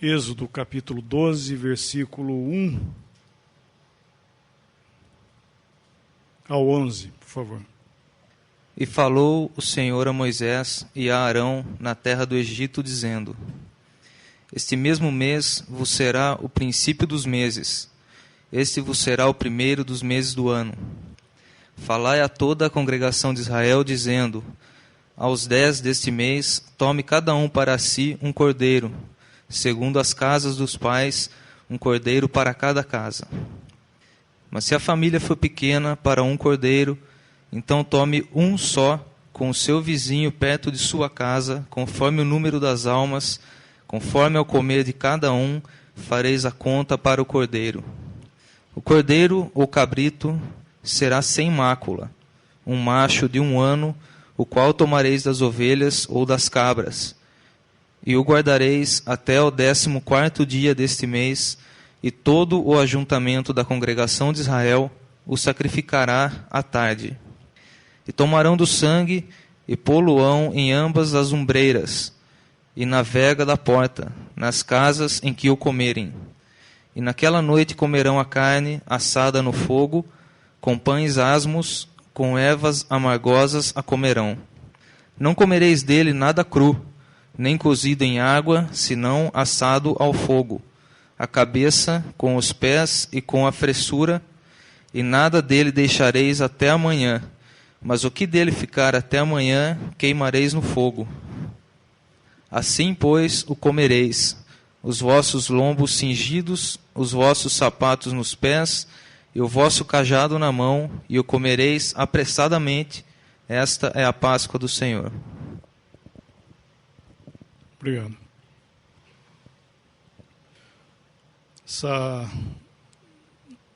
Êxodo capítulo 12, versículo 1 ao 11, por favor. E falou o Senhor a Moisés e a Arão na terra do Egito, dizendo: Este mesmo mês vos será o princípio dos meses, este vos será o primeiro dos meses do ano. Falai a toda a congregação de Israel, dizendo: Aos 10 deste mês, tome cada um para si um cordeiro, segundo as casas dos pais, um cordeiro para cada casa. Mas se a família for pequena para um cordeiro, então tome um só com o seu vizinho perto de sua casa, conforme o número das almas, conforme ao comer de cada um, fareis a conta para o cordeiro. O cordeiro ou cabrito será sem mácula, um macho de 1 ano, o qual tomareis das ovelhas ou das cabras, e o guardareis até o 14º dia deste mês, e todo o ajuntamento da congregação de Israel o sacrificará à tarde. E tomarão do sangue e pô-lo-ão em ambas as ombreiras, e na vega da porta, nas casas em que o comerem. E naquela noite comerão a carne assada no fogo, com pães asmos, com ervas amargosas a comerão. Não comereis dele nada cru, nem cozido em água, senão assado ao fogo, a cabeça, com os pés e com a fressura, e nada dele deixareis até amanhã, mas o que dele ficar até amanhã, queimareis no fogo. Assim, pois, o comereis, os vossos lombos cingidos, os vossos sapatos nos pés, e o vosso cajado na mão, e o comereis apressadamente. Esta é a Páscoa do Senhor. Obrigado.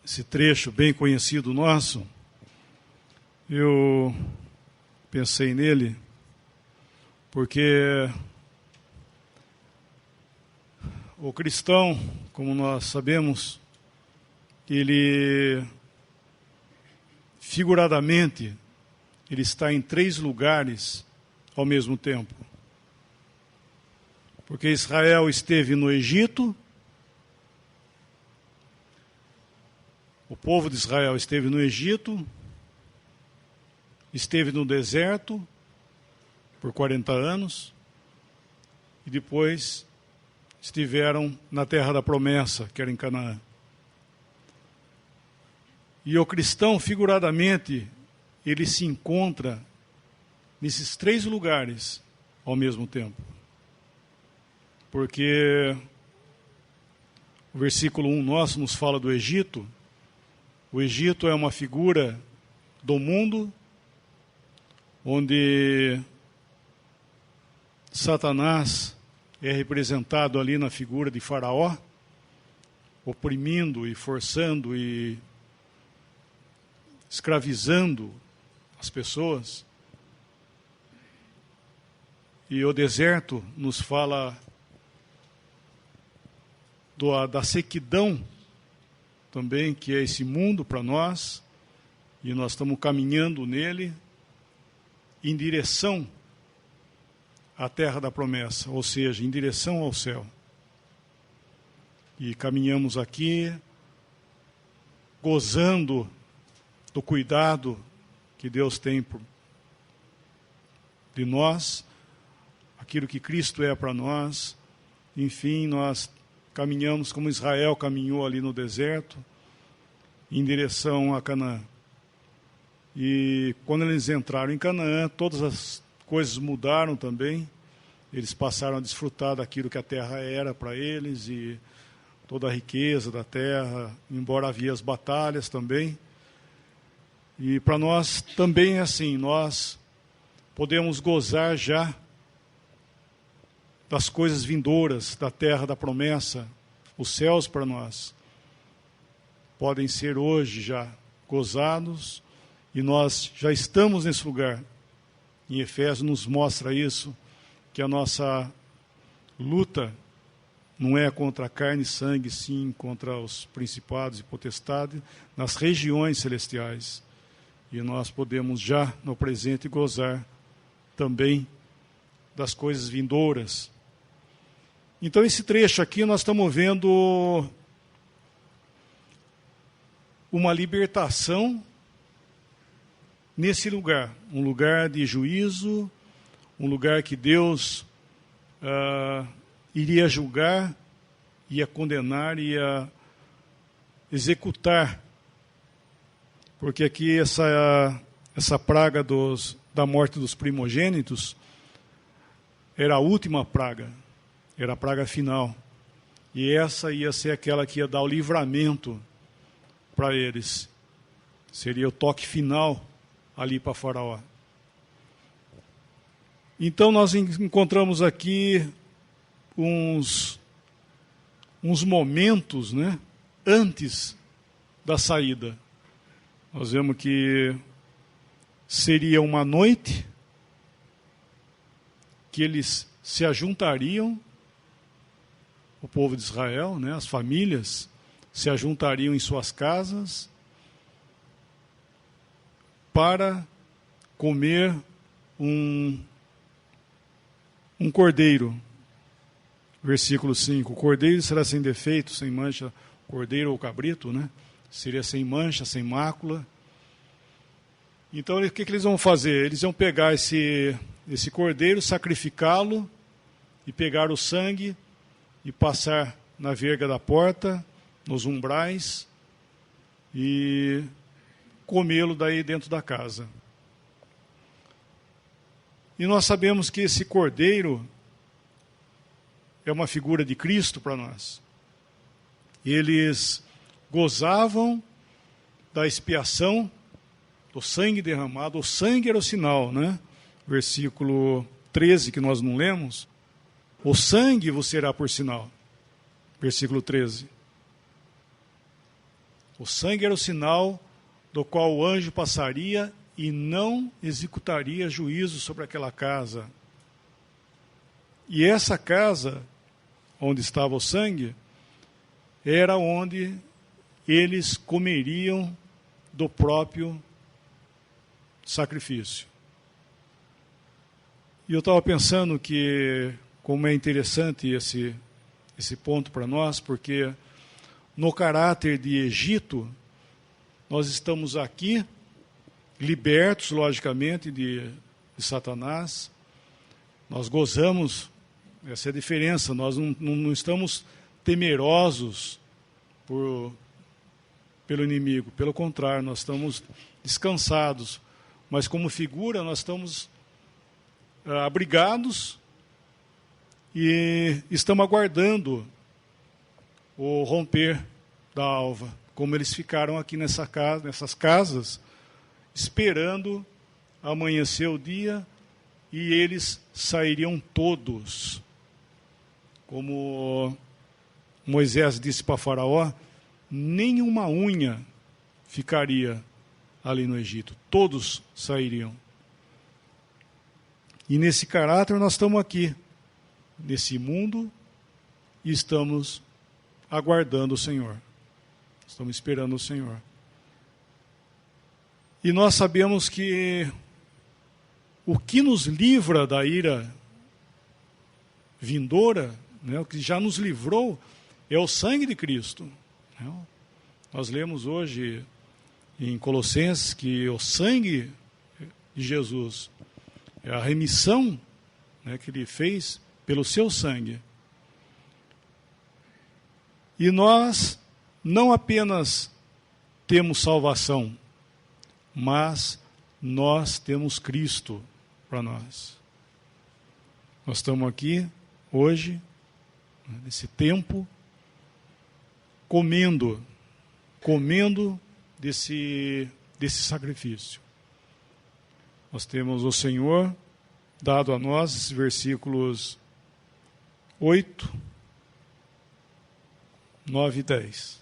Esse trecho bem conhecido nosso, eu pensei nele porque o cristão, como nós sabemos, ele, figuradamente, ele está em 3 lugares ao mesmo tempo. Porque Israel esteve no Egito, o povo de Israel esteve no Egito, esteve no deserto por 40 anos, e depois estiveram na terra da promessa, que era em Canaã. E o cristão, figuradamente, ele se encontra nesses 3 lugares ao mesmo tempo. Porque o versículo 1 nosso nos fala do Egito. O Egito é uma figura do mundo, onde Satanás é representado ali na figura de Faraó, oprimindo e forçando e escravizando as pessoas. E o deserto nos fala da sequidão também, que é esse mundo para nós, e nós estamos caminhando nele em direção à terra da promessa, ou seja, em direção ao céu. E caminhamos aqui gozando do cuidado que Deus tem de nós, aquilo que Cristo é para nós. Enfim, nós caminhamos como Israel caminhou ali no deserto, em direção a Canaã. E quando eles entraram em Canaã, todas as coisas mudaram também. Eles passaram a desfrutar daquilo que a terra era para eles, e toda a riqueza da terra, embora havia as batalhas também. E para nós também é assim, nós podemos gozar já das coisas vindouras, da terra da promessa. Os céus para nós podem ser hoje já gozados, e nós já estamos nesse lugar. Em Efésios nos mostra isso, que a nossa luta não é contra a carne e sangue, sim contra os principados e potestades nas regiões celestiais. E nós podemos já no presente gozar também das coisas vindouras. Então, esse trecho aqui, nós estamos vendo uma libertação nesse lugar. Um lugar de juízo, um lugar que Deus iria julgar, ia condenar, ia executar. Porque aqui essa praga da morte dos primogênitos era a última praga, era a praga final. E essa ia ser aquela que ia dar o livramento para eles. Seria o toque final ali para Faraó. Então nós encontramos aqui uns momentos, né, antes da saída. Nós vemos que seria uma noite que eles se ajuntariam, o povo de Israel, né, as famílias, se ajuntariam em suas casas para comer um cordeiro. Versículo 5. O cordeiro será sem defeito, sem mancha, cordeiro ou cabrito, né? Seria sem mancha, sem mácula. Então, o que eles vão fazer? Eles vão pegar esse cordeiro, sacrificá-lo e pegar o sangue e passar na verga da porta, nos umbrais, e comê-lo daí dentro da casa. E nós sabemos que esse cordeiro é uma figura de Cristo para nós. Eles gozavam da expiação, do sangue derramado. O sangue era o sinal, né? Versículo 13, que nós não lemos. O sangue vos será por sinal. Versículo 13. O sangue era o sinal do qual o anjo passaria e não executaria juízo sobre aquela casa. E essa casa, onde estava o sangue, era onde eles comeriam do próprio sacrifício. E eu estava pensando que, como é interessante esse ponto para nós, porque no caráter de Egito, nós estamos aqui, libertos, logicamente, de Satanás. Nós gozamos, essa é a diferença, nós não estamos temerosos pelo inimigo, pelo contrário, nós estamos descansados, mas como figura nós estamos abrigados e estamos aguardando o romper da alva, como eles ficaram aqui nessas casas, esperando amanhecer o dia, e eles sairiam todos. Como Moisés disse para Faraó, nenhuma unha ficaria ali no Egito, todos sairiam. E nesse caráter nós estamos aqui, nesse mundo, e estamos aguardando o Senhor. Estamos esperando o Senhor. E nós sabemos que o que nos livra da ira vindoura, né, o que já nos livrou, é o sangue de Cristo. Nós lemos hoje em Colossenses que o sangue de Jesus é a remissão, né, que Ele fez pelo seu sangue. E nós não apenas temos salvação, mas nós temos Cristo para nós. Nós estamos aqui hoje, nesse tempo, comendo desse sacrifício. Nós temos o Senhor dado a nós, esses versículos 8, 9 e 10.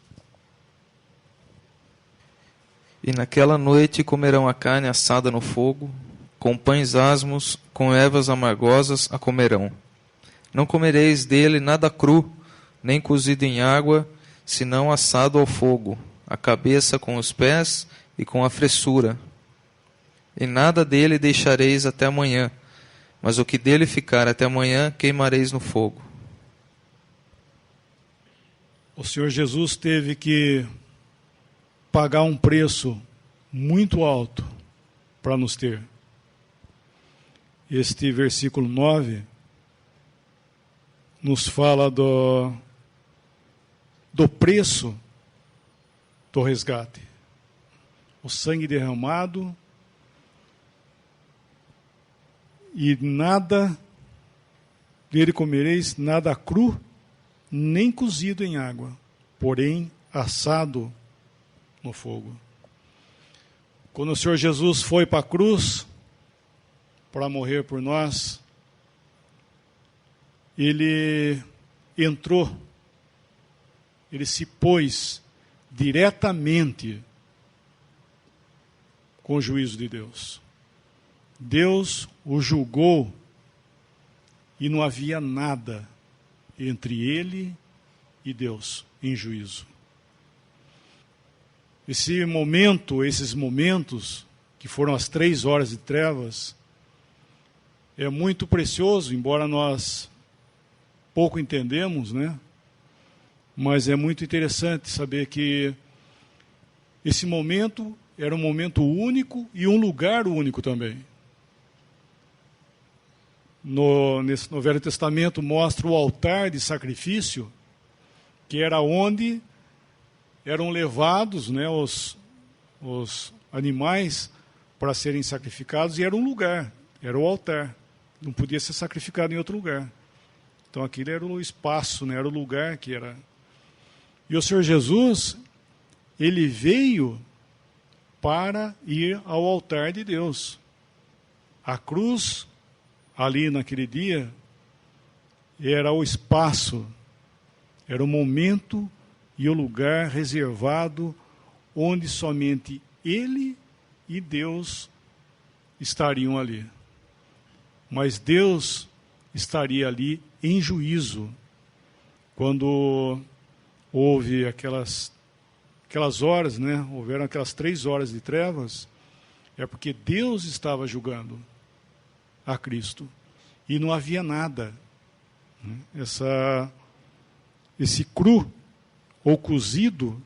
E naquela noite comerão a carne assada no fogo, com pães asmos, com ervas amargosas a comerão. Não comereis dele nada cru, nem cozido em água, senão assado ao fogo, a cabeça com os pés e com a fressura. E nada dele deixareis até amanhã, mas o que dele ficar até amanhã queimareis no fogo. O Senhor Jesus teve que pagar um preço muito alto para nos ter. Este versículo 9 nos fala do preço do resgate. O sangue derramado, e nada dele comereis, nada cru, nem cozido em água, porém assado no fogo. Quando o Senhor Jesus foi para a cruz, para morrer por nós, ele entrou, ele se pôs diretamente com o juízo de Deus. Deus o julgou e não havia nada entre ele e Deus em juízo. Esses momentos, que foram as 3 horas de trevas, é muito precioso, embora nós pouco entendemos, né? Mas é muito interessante saber que esse momento era um momento único e um lugar único também. No Velho Testamento mostra o altar de sacrifício, que era onde eram levados, né, os animais para serem sacrificados, e era um lugar, era o altar. Não podia ser sacrificado em outro lugar. Então aquilo era o espaço, né, era o lugar que era. E o Senhor Jesus, ele veio para ir ao altar de Deus. A cruz, ali naquele dia, era o espaço, era o momento e o lugar reservado onde somente ele e Deus estariam ali. Mas Deus estaria ali em juízo. Quando houve aquelas horas, né? Houveram aquelas 3 horas de trevas, é porque Deus estava julgando a Cristo. E não havia nada. Esse cru ou cozido,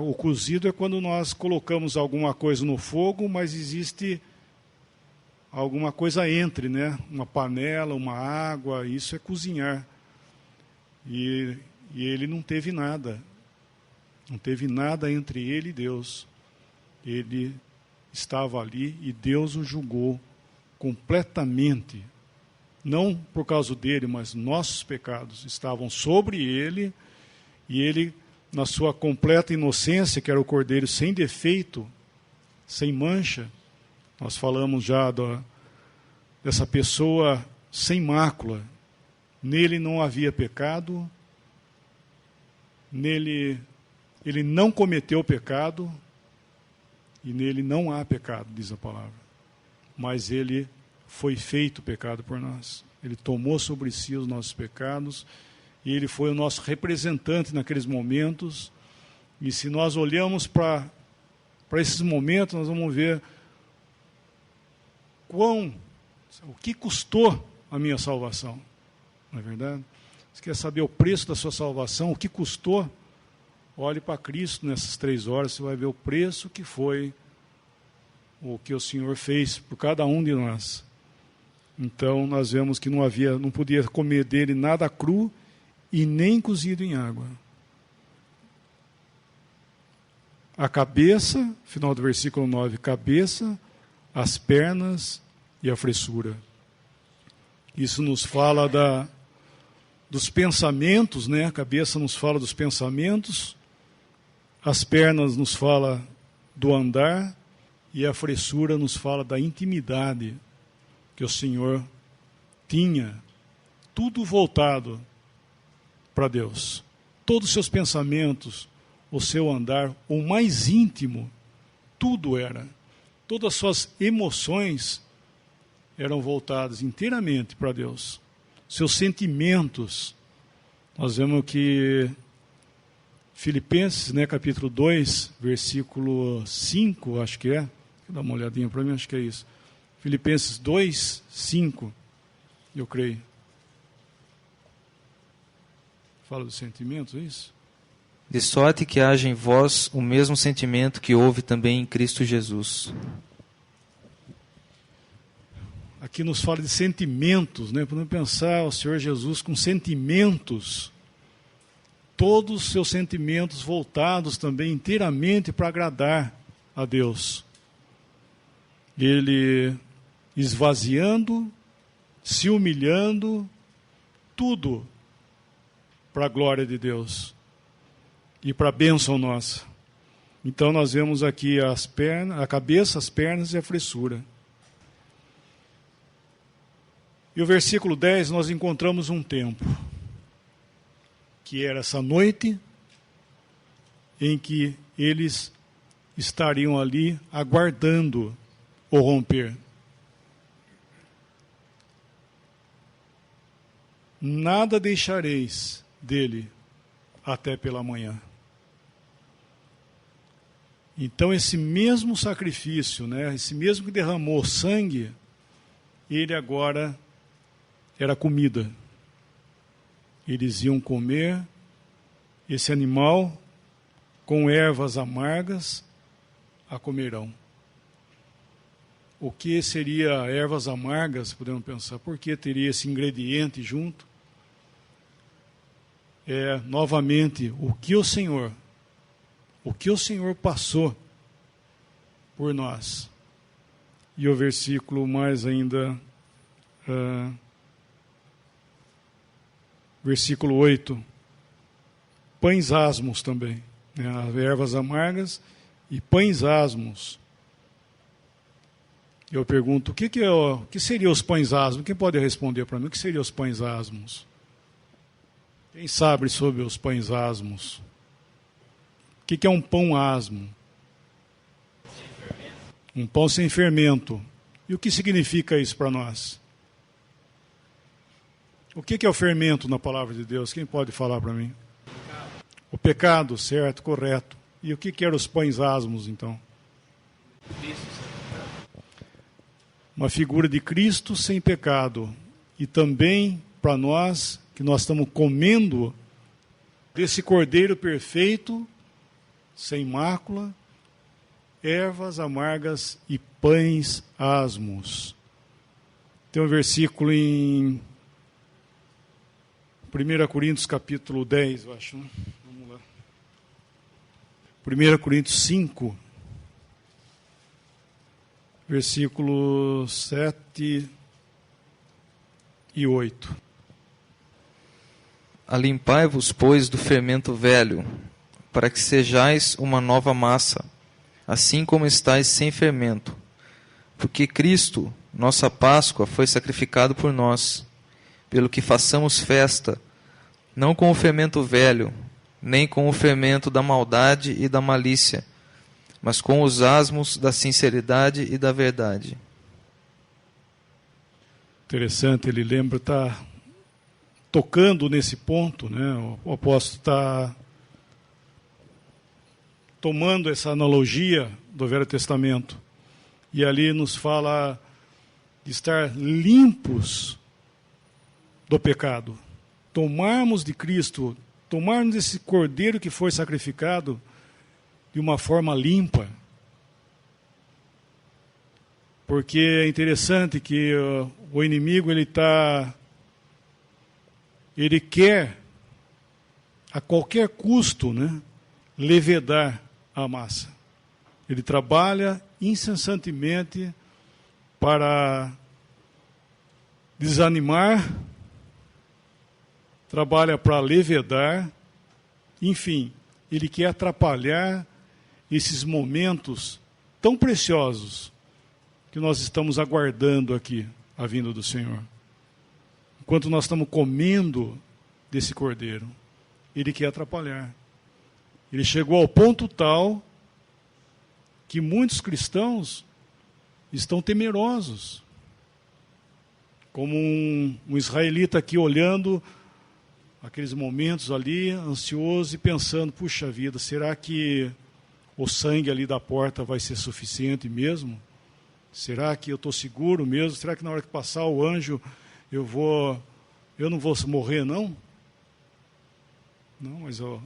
o cozido é quando nós colocamos alguma coisa no fogo, mas existe alguma coisa entre, né? Uma panela, uma água, isso é cozinhar. E ele não teve nada. Não teve nada entre ele e Deus. Ele estava ali e Deus o julgou completamente. Não por causa dele, mas nossos pecados estavam sobre ele, e ele, na sua completa inocência, que era o cordeiro sem defeito, sem mancha, nós falamos já dessa pessoa sem mácula. Nele não havia pecado, nele ele não cometeu pecado, e nele não há pecado, diz a palavra. Mas ele foi feito pecado por nós. Ele tomou sobre si os nossos pecados, e ele foi o nosso representante naqueles momentos. E se nós olhamos para esses momentos, nós vamos ver o que custou a minha salvação. Não é verdade? Você quer saber o preço da sua salvação, o que custou? Olhe para Cristo nessas 3 horas, você vai ver o preço que foi o que o Senhor fez por cada um de nós. Então nós vemos que não podia comer dele nada cru e nem cozido em água. A cabeça, final do versículo 9, cabeça, as pernas e a fressura. Isso nos fala dos pensamentos, né? A cabeça nos fala dos pensamentos, as pernas nos fala do andar, e a fressura nos fala da intimidade que o Senhor tinha, tudo voltado para Deus. Todos os seus pensamentos, o seu andar, o mais íntimo, tudo era. Todas as suas emoções eram voltadas inteiramente para Deus. Seus sentimentos, nós vemos que Filipenses, né, capítulo 2, versículo 5, acho que é. Dá uma olhadinha para mim, acho que é isso. Filipenses 2, 5, eu creio. Fala dos sentimentos, é isso? De sorte que haja em vós o mesmo sentimento que houve também em Cristo Jesus. Aqui nos fala de sentimentos, né? Podemos pensar o Senhor Jesus com sentimentos, todos os seus sentimentos voltados também inteiramente para agradar a Deus. Ele esvaziando, se humilhando, tudo para a glória de Deus e para a bênção nossa. Então nós vemos aqui as pernas, a cabeça, as pernas e a fressura. E o versículo 10 nós encontramos um tempo, que era essa noite em que eles estariam ali aguardando o romper. Nada deixareis dele até pela manhã. Então esse mesmo sacrifício, né, esse mesmo que derramou sangue, ele agora era comida. Eles iam comer esse animal com ervas amargas, a comerão. O que seria ervas amargas, podemos pensar, por que teria esse ingrediente junto? Novamente, o que o Senhor passou por nós. E o versículo mais ainda, versículo 8, pães asmos também, né? Ervas amargas e pães asmos. Eu pergunto, o que seriam os pães asmos? Quem pode responder para mim? O que seriam os pães asmos? Quem sabe sobre os pães asmos? O que é um pão asmo? Um pão sem fermento. E o que significa isso para nós? O que é o fermento na palavra de Deus? Quem pode falar para mim? O pecado, certo, correto. E o que eram os pães asmos, então? Uma figura de Cristo sem pecado. E também, para nós, que nós estamos comendo desse cordeiro perfeito, sem mácula, ervas amargas e pães asmos. Tem um versículo em 1 Coríntios capítulo 10, eu acho. Né? Vamos lá. 1 Coríntios 5, versículos 7 e 8. Alimpai-vos, pois, do fermento velho, para que sejais uma nova massa, assim como estáis sem fermento. Porque Cristo, nossa Páscoa, foi sacrificado por nós, pelo que façamos festa, não com o fermento velho, nem com o fermento da maldade e da malícia, mas com os asmos da sinceridade e da verdade. Interessante, ele lembra, está tocando nesse ponto, né? O apóstolo está tomando essa analogia do Velho Testamento, e ali nos fala de estar limpos do pecado. Tomarmos de Cristo, tomarmos desse cordeiro que foi sacrificado de uma forma limpa. Porque é interessante que o inimigo ele quer a qualquer custo, né, levedar a massa. Ele trabalha incessantemente para desanimar, trabalha para levedar, enfim, ele quer atrapalhar esses momentos tão preciosos que nós estamos aguardando aqui, a vinda do Senhor. Enquanto nós estamos comendo desse cordeiro, ele quer atrapalhar. Ele chegou ao ponto tal que muitos cristãos estão temerosos. Como um israelita aqui olhando aqueles momentos ali, ansioso e pensando, puxa vida, será que o sangue ali da porta vai ser suficiente mesmo? Será que eu estou seguro mesmo? Será que na hora que passar o anjo eu não vou morrer, não? Não, mas o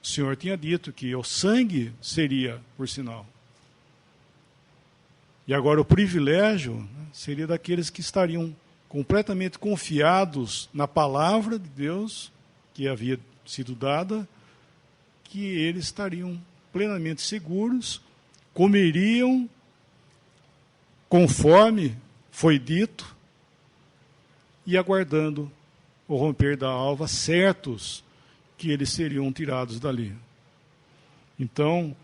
Senhor tinha dito que o sangue seria por sinal. E agora o privilégio seria daqueles que estariam completamente confiados na palavra de Deus que havia sido dada, que eles estariam plenamente seguros, comeriam conforme foi dito e aguardando o romper da alva, certos que eles seriam tirados dali. Então,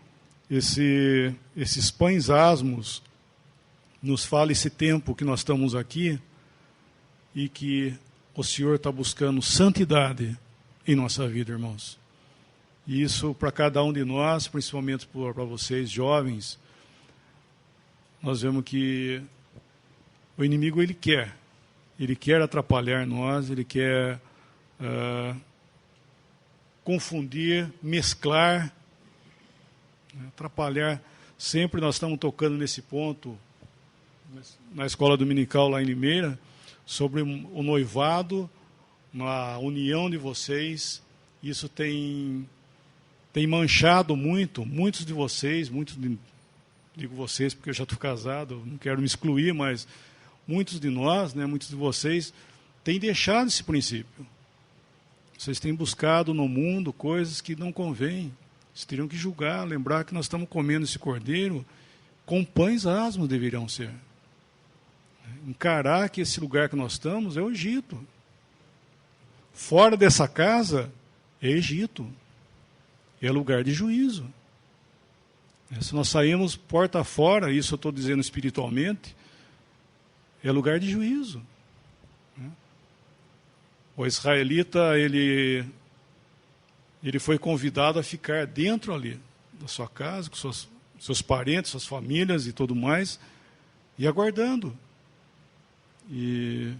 esses pães asmos nos fala esse tempo que nós estamos aqui e que o Senhor está buscando santidade em nossa vida, irmãos. E isso para cada um de nós, principalmente para vocês jovens, nós vemos que o inimigo ele quer atrapalhar nós, ele quer confundir, mesclar, atrapalhar. Sempre nós estamos tocando nesse ponto na escola dominical lá em Limeira, sobre o noivado, a união de vocês. Isso tem manchado muitos de vocês, digo vocês porque eu já estou casado, não quero me excluir, mas muitos de nós, muitos de vocês, têm deixado esse princípio. Vocês têm buscado no mundo coisas que não convêm. Vocês teriam que julgar, lembrar que nós estamos comendo esse cordeiro com pães asmos deveriam ser. Encarar que esse lugar que nós estamos é o Egito. Fora dessa casa é Egito. É lugar de juízo. Se nós saímos porta fora, isso eu estou dizendo espiritualmente, é lugar de juízo. O israelita, ele foi convidado a ficar dentro ali da sua casa, com seus parentes, suas famílias e tudo mais, e aguardando. E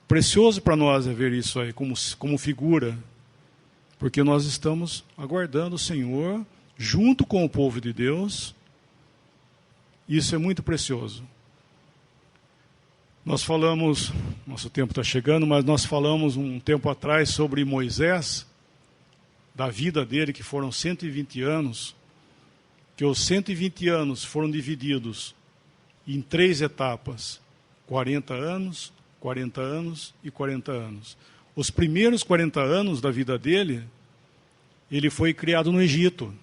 precioso para nós é ver isso aí como figura, porque nós estamos aguardando o Senhor junto com o povo de Deus. Isso é muito precioso. Nós falamos, nosso tempo está chegando, mas nós falamos um tempo atrás sobre Moisés, da vida dele, que foram 120 anos, que os 120 anos foram divididos em 3 etapas, 40 anos, 40 anos e 40 anos. Os primeiros 40 anos da vida dele, ele foi criado no Egito.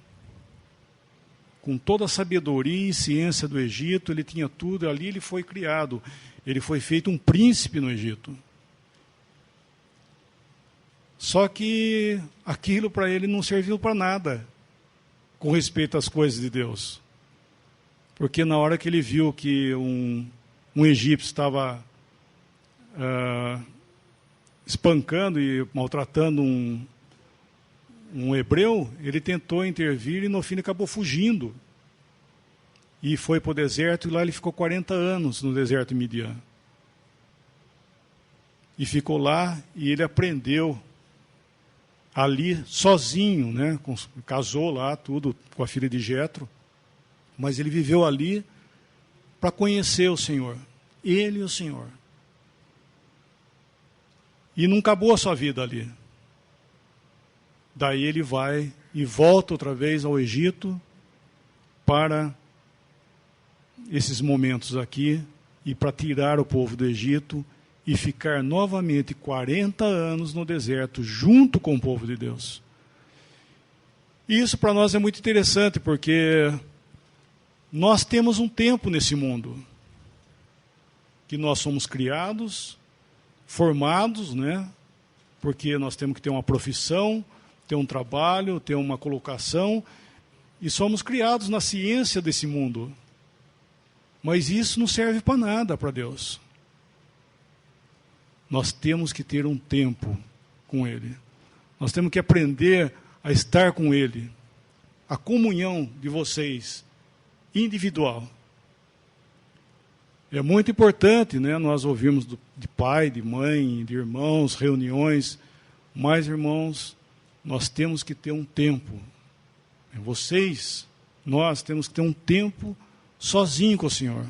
Com toda a sabedoria e ciência do Egito, ele tinha tudo, ali ele foi criado. Ele foi feito um príncipe no Egito. Só que aquilo para ele não serviu para nada, com respeito às coisas de Deus. Porque na hora que ele viu que um egípcio estava espancando e maltratando um hebreu, ele tentou intervir e no fim acabou fugindo. E foi para o deserto, e lá ele ficou 40 anos no deserto de Midian. E ficou lá, e ele aprendeu ali sozinho, casou lá, tudo, com a filha de Jetro, mas ele viveu ali para conhecer o Senhor, ele e o Senhor. E não acabou a sua vida ali. Daí ele vai e volta outra vez ao Egito para esses momentos aqui e para tirar o povo do Egito e ficar novamente 40 anos no deserto junto com o povo de Deus. E isso para nós é muito interessante, porque nós temos um tempo nesse mundo que nós somos criados, formados, porque nós temos que ter uma profissão, ter um trabalho, ter uma colocação, e somos criados na ciência desse mundo. Mas isso não serve para nada para Deus. Nós temos que ter um tempo com Ele. Nós temos que aprender a estar com Ele. A comunhão de vocês, individual. É muito importante, nós ouvimos de pai, de mãe, de irmãos, reuniões, mas, irmãos, nós temos que ter um tempo. Vocês, nós temos que ter um tempo sozinho com o Senhor.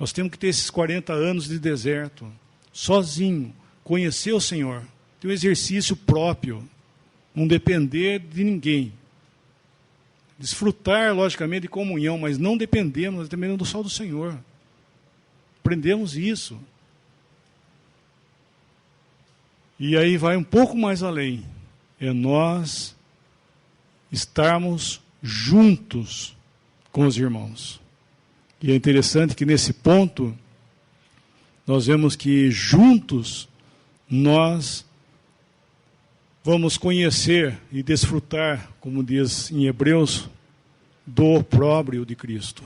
Nós temos que ter esses 40 anos de deserto, sozinho, conhecer o Senhor, ter um exercício próprio. não depender de ninguém. Desfrutar, logicamente, de comunhão, mas não dependemos, nós dependemos só do Senhor. Aprendemos isso. E aí vai um pouco mais além. É nós estarmos juntos com os irmãos. E é interessante que nesse ponto, nós vemos que juntos nós vamos conhecer e desfrutar, como diz em Hebreus, do opróbrio de Cristo.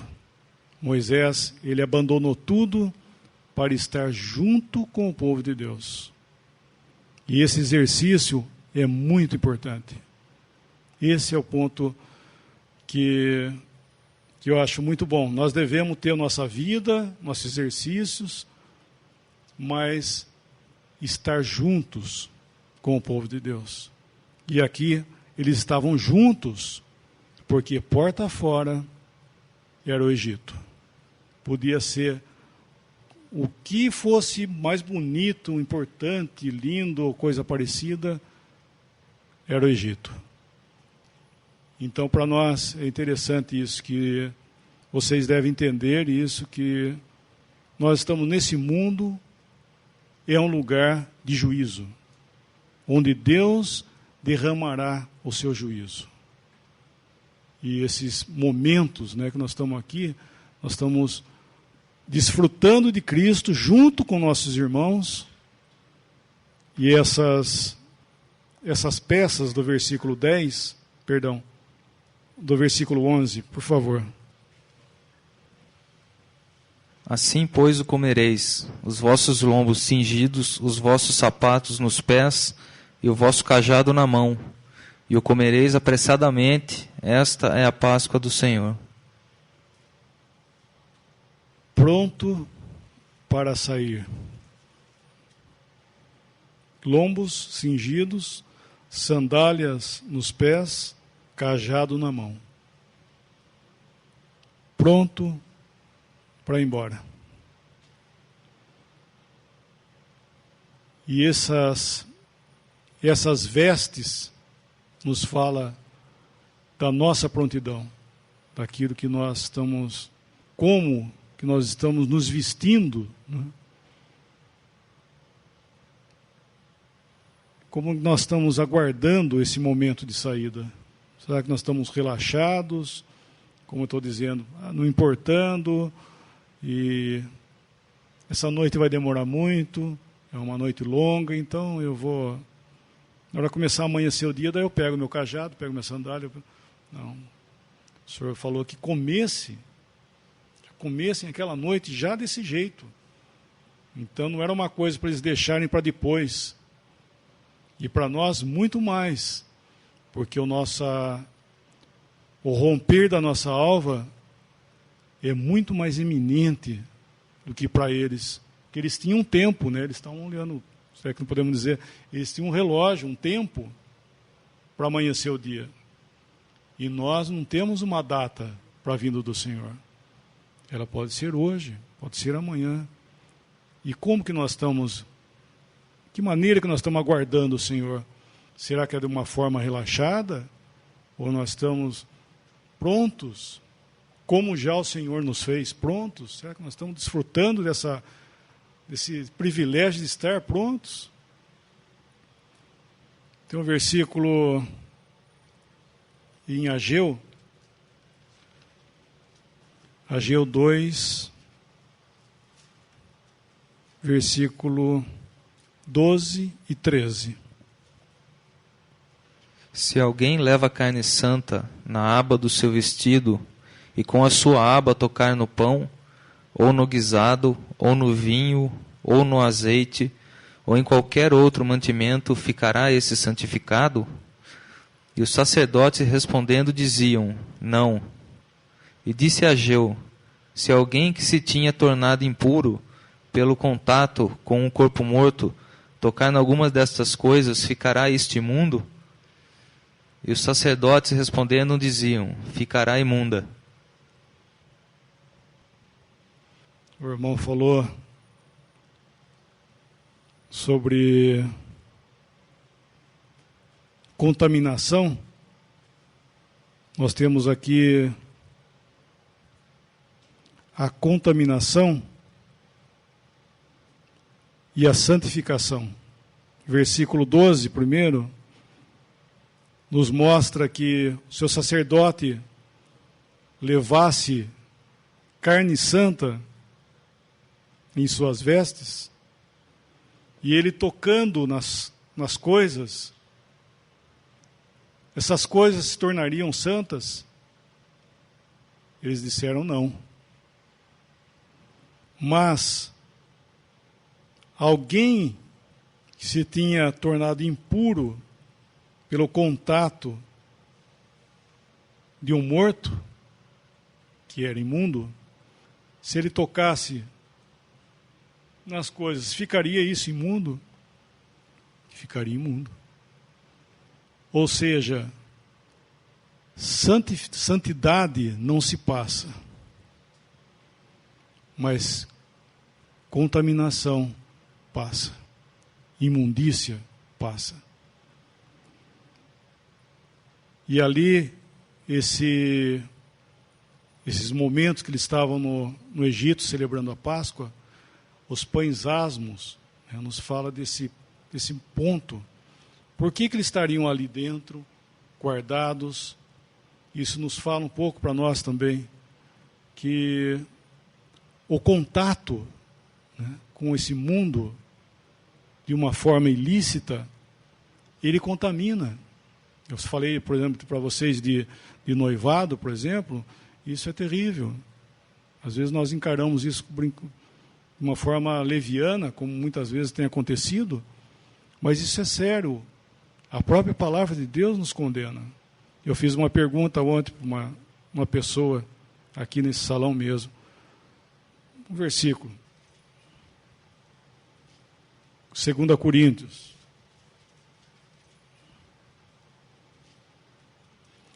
Moisés, ele abandonou tudo para estar junto com o povo de Deus. E esse exercício é muito importante. Esse é o ponto que eu acho muito bom. Nós devemos ter nossa vida, nossos exercícios, mas estar juntos com o povo de Deus. E aqui eles estavam juntos, porque porta fora era o Egito. Podia ser o que fosse mais bonito, importante, lindo ou coisa parecida, era o Egito. Então, para nós é interessante isso, que vocês devem entender isso, que nós estamos nesse mundo, é um lugar de juízo, onde Deus derramará o seu juízo. E esses momentos, né, que nós estamos aqui, nós estamos desfrutando de Cristo junto com nossos irmãos. E essas peças do versículo 10, perdão, do versículo 11, por favor. Assim, pois, o comereis, os vossos lombos cingidos, os vossos sapatos nos pés e o vosso cajado na mão, e o comereis apressadamente. Esta é a Páscoa do Senhor. Pronto para sair. Lombos cingidos, sandálias nos pés, cajado na mão. Pronto para ir embora. E essas vestes nos fala da nossa prontidão, daquilo que nós estamos, como que nós estamos nos vestindo, né? Como nós estamos aguardando esse momento de saída. Será que nós estamos relaxados, como eu estou dizendo, não importando, e essa noite vai demorar muito, é uma noite longa, então eu vou, na hora de começar a amanhecer o dia, daí eu pego meu cajado, pego minha sandália. Não, o Senhor falou que comecem aquela noite já desse jeito. Então não era uma coisa para eles deixarem para depois. E para nós, muito mais, porque o romper da nossa alva é muito mais iminente do que para eles. Porque eles tinham um tempo, né? Eles estavam olhando, será que não podemos dizer, eles tinham um relógio, um tempo para amanhecer o dia. E nós não temos uma data para a vinda do Senhor. Ela pode ser hoje, pode ser amanhã. E como que nós estamos, que maneira que nós estamos aguardando o Senhor? Será que é de uma forma relaxada? Ou nós estamos prontos, como já o Senhor nos fez, prontos? Será que nós estamos desfrutando desse privilégio de estar prontos? Tem um versículo em Ageu 2, versículo 12 e 13. Se alguém leva carne santa na aba do seu vestido, e com a sua aba tocar no pão, ou no guisado, ou no vinho, ou no azeite, ou em qualquer outro mantimento, ficará esse santificado? E os sacerdotes respondendo diziam, não. E disse Ageu, se alguém que se tinha tornado impuro pelo contato com um corpo morto, tocar em algumas destas coisas, ficará este imundo? E os sacerdotes respondendo diziam, ficará imunda. O irmão falou sobre contaminação, nós temos aqui a contaminação e a santificação. Versículo 12, primeiro, nos mostra que o seu sacerdote levasse carne santa em suas vestes, e ele tocando nas coisas, essas coisas se tornariam santas? Eles disseram não. Mas alguém que se tinha tornado impuro pelo contato de um morto, que era imundo, se ele tocasse nas coisas, ficaria isso imundo? Ficaria imundo. Ou seja, santidade não se passa, mas contaminação passa, imundícia passa. E ali, esses momentos que eles estavam no Egito celebrando a Páscoa, os pães asmos, nos fala desse ponto. Por que eles estariam ali dentro, guardados? Isso nos fala um pouco para nós também, que o contato, com esse mundo, de uma forma ilícita, ele contamina. Eu falei, por exemplo, para vocês de noivado, por exemplo, isso é terrível. Às vezes nós encaramos isso de uma forma leviana, como muitas vezes tem acontecido, mas isso é sério. A própria palavra de Deus nos condena. Eu fiz uma pergunta ontem para uma pessoa aqui nesse salão mesmo. Um versículo. 2 Coríntios.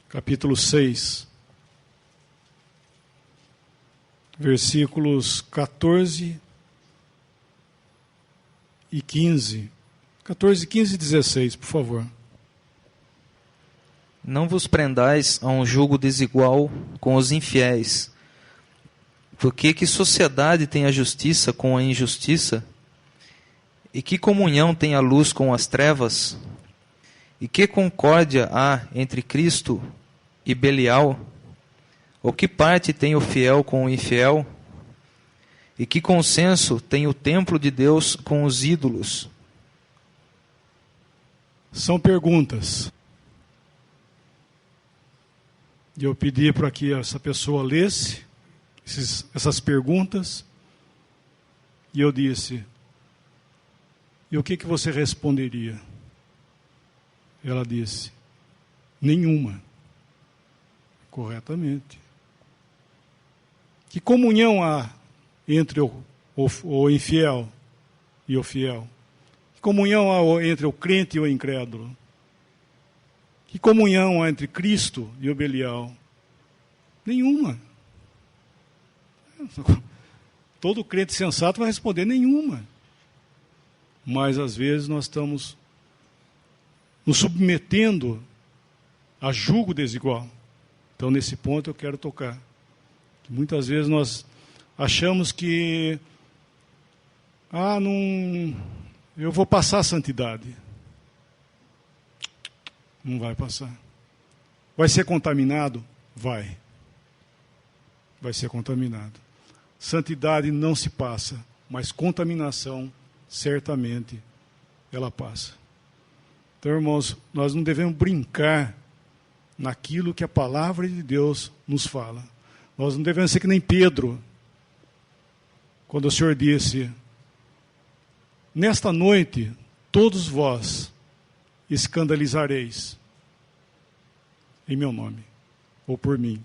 Capítulo 6. Versículos 14 e 15. 14, 15 e 16, por favor. Não vos prendais a um jugo desigual com os infiéis, porque que sociedade tem a justiça com a injustiça? E que comunhão tem a luz com as trevas? E que concórdia há entre Cristo e Belial? Ou que parte tem o fiel com o infiel? E que consenso tem o templo de Deus com os ídolos? São perguntas. E eu pedi para que essa pessoa lesse essas perguntas. E eu disse, e o que você responderia? Ela disse, nenhuma. Corretamente. Que comunhão há entre o infiel e o fiel? Que comunhão há entre o crente e o incrédulo? Que comunhão há entre Cristo e o Belial? Nenhuma. Todo crente sensato vai responder nenhuma. Mas às vezes nós estamos nos submetendo a julgo desigual. Então nesse ponto eu quero tocar. Muitas vezes nós achamos que eu vou passar a santidade. Não vai passar. Vai ser contaminado? Vai. Vai ser contaminado. Santidade não se passa, mas contaminação, certamente, ela passa. Então, irmãos, nós não devemos brincar naquilo que a palavra de Deus nos fala. Nós não devemos ser que nem Pedro, quando o Senhor disse, nesta noite, todos vós escandalizareis em meu nome, ou por mim.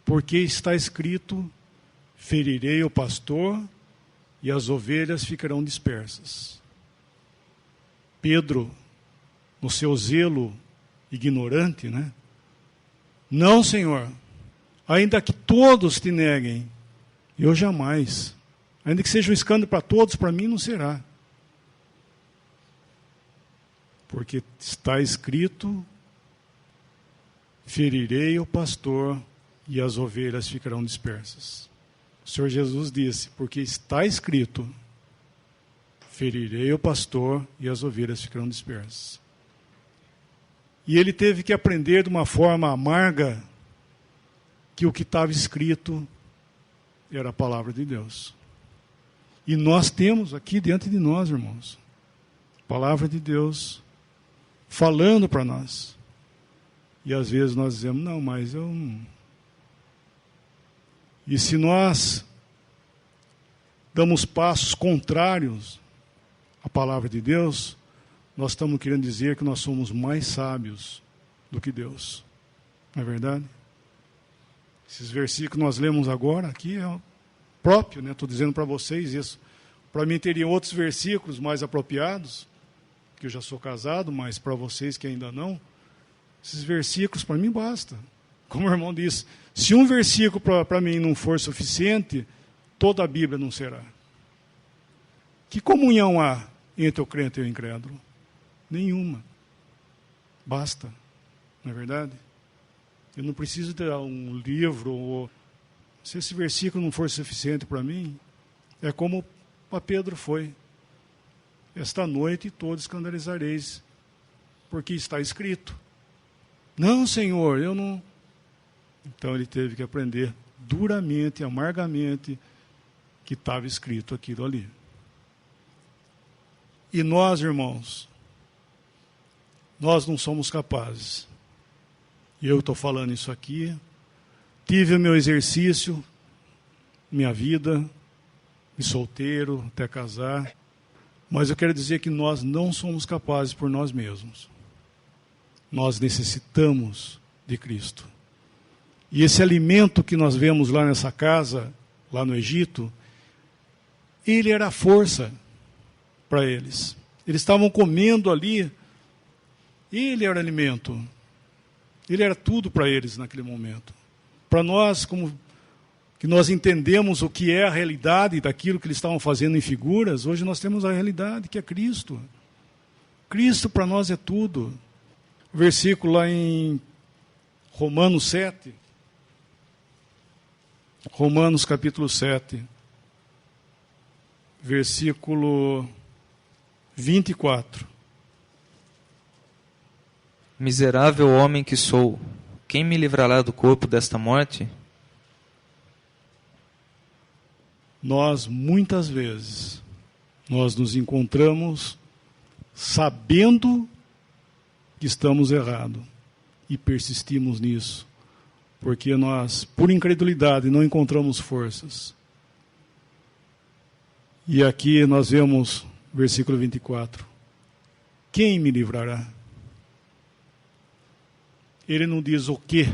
Porque está escrito, ferirei o pastor e as ovelhas ficarão dispersas. Pedro, no seu zelo ignorante, Não, Senhor, ainda que todos te neguem, eu jamais. Ainda que seja um escândalo para todos, para mim não será. Porque está escrito: ferirei o pastor e as ovelhas ficarão dispersas. O Senhor Jesus disse: porque está escrito: ferirei o pastor e as ovelhas ficarão dispersas. E ele teve que aprender de uma forma amarga que o que estava escrito era a palavra de Deus. E nós temos aqui diante de nós, irmãos, a palavra de Deus falando para nós. E às vezes nós dizemos: não, mas eu não. E se nós damos passos contrários à palavra de Deus, nós estamos querendo dizer que nós somos mais sábios do que Deus. Não é verdade? Esses versículos que nós lemos agora, aqui é o próprio, né? Estou dizendo para vocês isso. Para mim teriam outros versículos mais apropriados, que eu já sou casado, mas para vocês que ainda não, esses versículos para mim basta. Como o irmão disse, se um versículo para mim não for suficiente, toda a Bíblia não será. Que comunhão há entre o crente e o incrédulo? Nenhuma. Basta. Não é verdade? Eu não preciso ter um livro, ou se esse versículo não for suficiente para mim, é como para Pedro foi. Esta noite todos escandalizareis, porque está escrito. Não, Senhor, eu não. Então ele teve que aprender duramente, amargamente, que estava escrito aquilo ali. E nós, irmãos, nós não somos capazes. E eu estou falando isso aqui. Tive o meu exercício, minha vida, de solteiro, até casar. Mas eu quero dizer que nós não somos capazes por nós mesmos. Nós necessitamos de Cristo. E esse alimento que nós vemos lá nessa casa, lá no Egito, ele era a força para eles. Eles estavam comendo ali, ele era alimento. Ele era tudo para eles naquele momento. Para nós, como que nós entendemos o que é a realidade daquilo que eles estavam fazendo em figuras, hoje nós temos a realidade que é Cristo. Cristo para nós é tudo. O versículo lá em Romanos 7. Romanos capítulo 7. Versículo 24. Miserável homem que sou, quem me livrará do corpo desta morte? Nós, muitas vezes, nós nos encontramos sabendo que estamos errados e persistimos nisso, porque nós, por incredulidade, não encontramos forças. E aqui nós vemos, versículo 24, quem me livrará? Ele não diz o que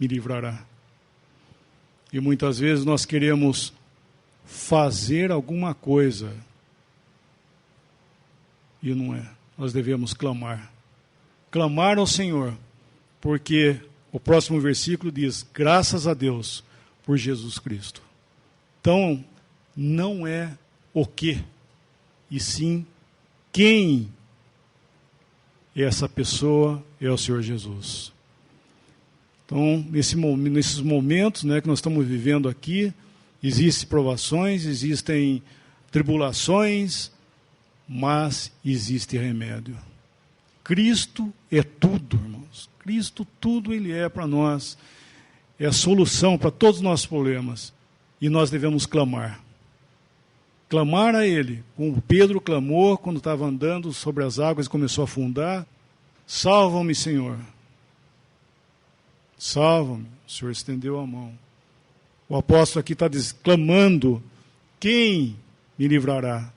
me livrará. E muitas vezes nós queremos fazer alguma coisa. E não é. Nós devemos clamar. Clamar ao Senhor. Porque o próximo versículo diz: graças a Deus por Jesus Cristo. Então, não é o que, e sim quem essa pessoa é o Senhor Jesus. Então, nesses momentos, né, que nós estamos vivendo aqui, existem provações, existem tribulações, mas existe remédio. Cristo é tudo, irmãos. Cristo, tudo Ele é para nós. É a solução para todos os nossos problemas. E nós devemos clamar. Clamar a Ele, como Pedro clamou quando estava andando sobre as águas e começou a afundar. Salva-me, Senhor. Salva-me. O Senhor estendeu a mão. O apóstolo aqui está clamando: quem me livrará?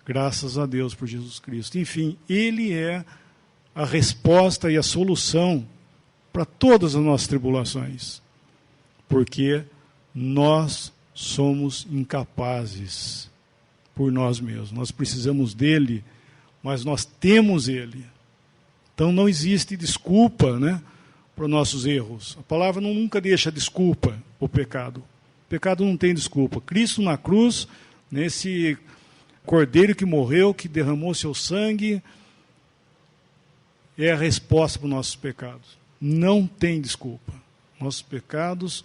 Graças a Deus por Jesus Cristo. Enfim, Ele é a resposta e a solução para todas as nossas tribulações. Porque nós somos incapazes por nós mesmos. Nós precisamos dele, mas nós temos ele. Então não existe desculpa, né, para os nossos erros. A palavra nunca deixa desculpa para o pecado. O pecado não tem desculpa. Cristo na cruz, nesse cordeiro que morreu, que derramou seu sangue, é a resposta para os nossos pecados. Não tem desculpa. Nossos pecados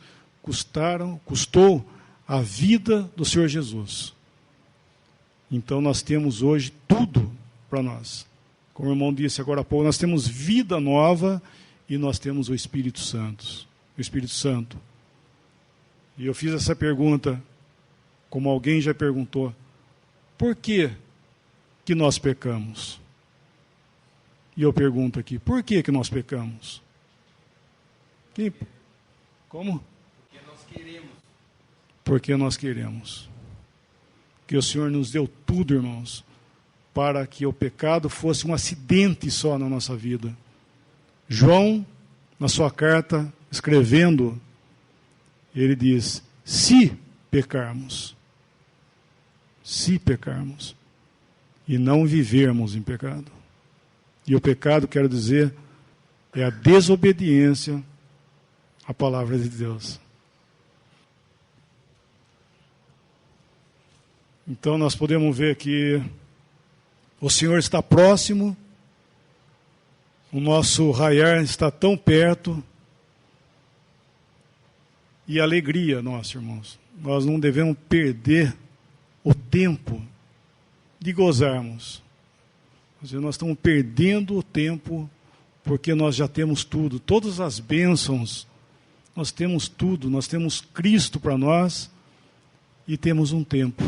custou a vida do Senhor Jesus. Então nós temos hoje tudo para nós. Como o irmão disse agora há pouco, nós temos vida nova e nós temos o Espírito Santo. O Espírito Santo. E eu fiz essa pergunta, como alguém já perguntou, por que nós pecamos? E eu pergunto aqui, por que nós pecamos? Como? Porque nós queremos. Porque nós queremos. Que o Senhor nos deu tudo, irmãos, para que o pecado fosse um acidente só na nossa vida. João, na sua carta, escrevendo, ele diz, se pecarmos, e não vivermos em pecado. E o pecado, quero dizer, é a desobediência à palavra de Deus. Então nós podemos ver que o Senhor está próximo, o nosso raiar está tão perto, e a alegria, nossa, irmãos, nós não devemos perder o tempo de gozarmos. Nós estamos perdendo o tempo porque nós já temos tudo, todas as bênçãos, nós temos tudo, nós temos Cristo para nós e temos um tempo.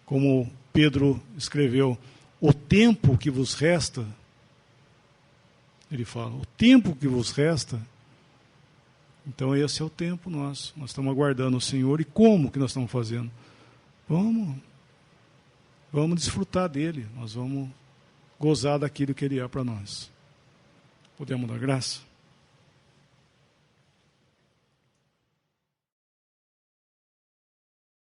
Como Pedro escreveu, o tempo que vos resta, ele fala, o tempo que vos resta, então esse é o tempo nosso. Nós estamos aguardando o Senhor. E como que nós estamos fazendo? Vamos desfrutar dele. Nós vamos gozar daquilo que ele é para nós. Podemos dar graça?